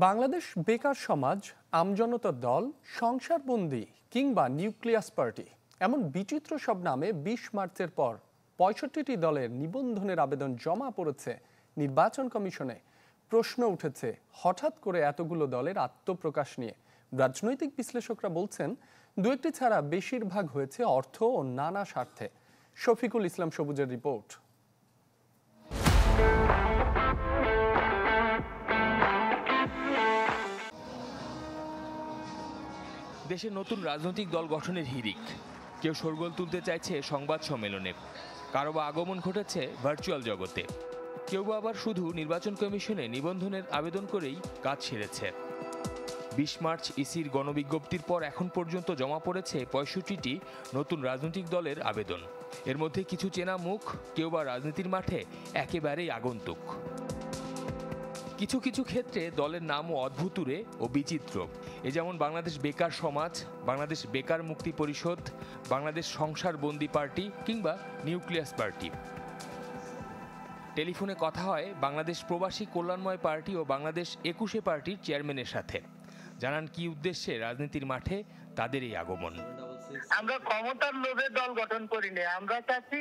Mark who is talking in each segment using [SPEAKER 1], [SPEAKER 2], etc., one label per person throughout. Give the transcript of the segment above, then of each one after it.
[SPEAKER 1] বাংলাদেশ বেকার সমাজ, আমজনতা দল, সংসারবন্দি কিংবা নিউক্লিয়াস পার্টি এমন বিচিত্র সব নামে ২০ মার্চের পর ৬৫টি দলের নিবন্ধনের আবেদন জমা পড়েছে নির্বাচন কমিশনে। প্রশ্ন উঠেছে হঠাৎ করে এতগুলো দলের আত্মপ্রকাশ নিয়ে। রাজনৈতিক বিশ্লেষকরা বলছেন দু একটি ছাড়া বেশিরভাগ হয়েছে অর্থ ও নানা স্বার্থে। শফিকুল ইসলাম সবুজের রিপোর্ট।
[SPEAKER 2] দেশে নতুন রাজনৈতিক দল গঠনের হিড়িক। কেউ শোরগোল তুলতে চাইছে সংবাদ সম্মেলনে, কারো বা আগমন ঘটেছে ভার্চুয়াল জগতে, কেউ বা আবার শুধু নির্বাচন কমিশনে নিবন্ধনের আবেদন করেই কাজ সেরেছে। ২০ মার্চ ইসির গণবিজ্ঞপ্তির পর এখন পর্যন্ত জমা পড়েছে ৬৫টি নতুন রাজনৈতিক দলের আবেদন। এর মধ্যে কিছু চেনা মুখ, কেউ বা রাজনীতির মাঠে একেবারেই আগন্তুক। কিছু কিছু ক্ষেত্রে দলের নামও অদ্ভুতুরে ও বিচিত্র। এ যেমন বাংলাদেশ বেকার সমাজ, বাংলাদেশ বেকার মুক্তি পরিষদ, বাংলাদেশ সংসারবন্দি পার্টি কিংবা নিউক্লিয়াস পার্টি। টেলিফোনে কথা হয় বাংলাদেশ প্রবাসী কল্যাণময় পার্টি ও বাংলাদেশ ২১ পার্টির চেয়ারম্যানের সাথে। জানান কি উদ্দেশ্যে রাজনীতির মাঠে তাদের এই আগমন।
[SPEAKER 3] আমরা ক্ষমতার লোভে দল গঠন করিনি, আমরা চাচ্ছি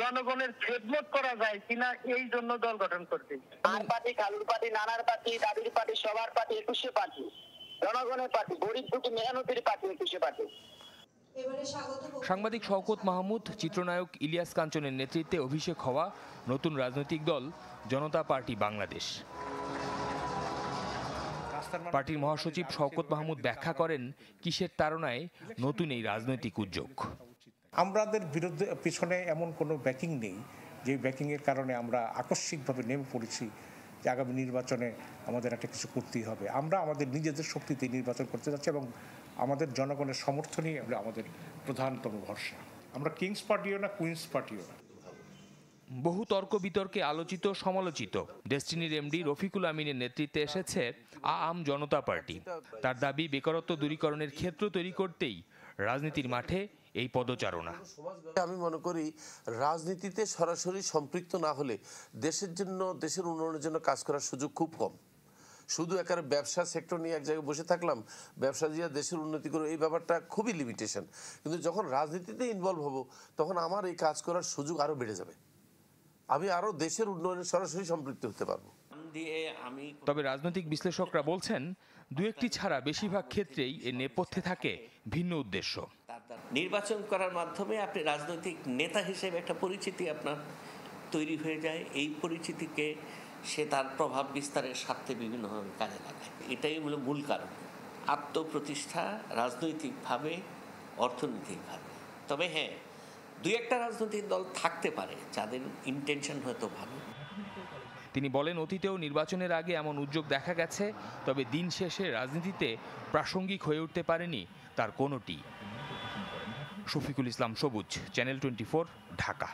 [SPEAKER 3] জনগণের খেদমত করা যায় কিনা, এই জন্য দল গঠন করতে।
[SPEAKER 4] আর পার্টি, খালুর পার্টি, নানার পার্টি, দাদির পার্টি, সবার পার্টি, ২১ পার্টি, জনগণের পার্টি, গরিব দুঃখী মেহনতির পার্টি, ২১ পার্টি।
[SPEAKER 2] সাংবাদিক শওকত মাহমুদ, চিত্রনায়ক ইলিয়াস কাঞ্চনের নেতৃত্বে অভিষেক হওয়া নতুন রাজনৈতিক দল জনতা পার্টি বাংলাদেশ। পার্টির মহাসচিব শওকত মাহমুদ ব্যাখ্যা করেন কিসের তাড়নায় নতুন এই রাজনৈতিক উদ্যোগ।
[SPEAKER 5] আমাদের বিরুদ্ধে পিছনে এমন কোনো ব্যাকিং নেই যে ব্যাকিংয়ের কারণে আমরা আকস্মিকভাবে নেমে পড়েছি যে আগামী নির্বাচনে আমাদের একটা কিছু করতেই হবে। আমরা আমাদের নিজেদের শক্তিতে নির্বাচন করতে যাচ্ছি এবং আমাদের জনগণের সমর্থনই আমাদের প্রধানতম ভরসা। আমরা কিংস পার্টিও না, কুইন্স পার্টিও না।
[SPEAKER 2] বহু তর্ক বিতর্কে আলোচিত সমালোচিত ডেস্টিনির এমডি রফিকুল আমিনের নেতৃত্বে এসেছে আম জনতা পার্টি। তার দাবি বেকারত্ব দূরীকরণের ক্ষেত্র তৈরি করতেই রাজনীতির মাঠে এই পদচারণা।
[SPEAKER 6] আমি মনে করি রাজনীতিতে সরাসরি সম্পৃক্ত না হলে দেশের জন্য, দেশের উন্নয়নের জন্য কাজ করার সুযোগ খুব কম। শুধু একেবারে ব্যবসা সেক্টর নিয়ে এক জায়গায় বসে থাকলাম, ব্যবসা দিয়ে দেশের উন্নতি করবো, এই ব্যাপারটা খুবই লিমিটেশন। কিন্তু যখন রাজনীতিতে ইনভলভ হব তখন আমার এই কাজ করার সুযোগ আরও বেড়ে যাবে। আমি আরও দেশের উন্নয়নে সরাসরি সম্পৃক্ত হতে পারবো।
[SPEAKER 2] তবে রাজনৈতিক বিশ্লেষকরা বলছেন দু একটি ছাড়া বেশিরভাগ ক্ষেত্রেই এর নেপথ্যে থাকে ভিন্ন উদ্দেশ্য।
[SPEAKER 7] নির্বাচন করার মাধ্যমে আপনি রাজনৈতিক নেতা হিসেবে একটা পরিচিতি আপনার তৈরি হয়ে যায়। এই পরিচিতিকে সে তার প্রভাব বিস্তারের স্বার্থে বিভিন্নভাবে কাজে লাগায়। এটাই হলো মূল কারণ, আত্মপ্রতিষ্ঠা রাজনৈতিকভাবে, অর্থনৈতিকভাবে। তবে হ্যাঁ, দুই একটা রাজনৈতিক দল থাকতে পারে যাদের ইন্টেনশন হয়তো ভালো।
[SPEAKER 2] তিনি বলেন অতীতেও নির্বাচনের আগে এমন উদ্যোগ দেখা গেছে, তবে দিন শেষে রাজনীতিতে প্রাসঙ্গিক হয়ে উঠতে পারেনি তার কোনোটি। শফিকুল ইসলাম সবুজ, চ্যানেল 24, ঢাকা।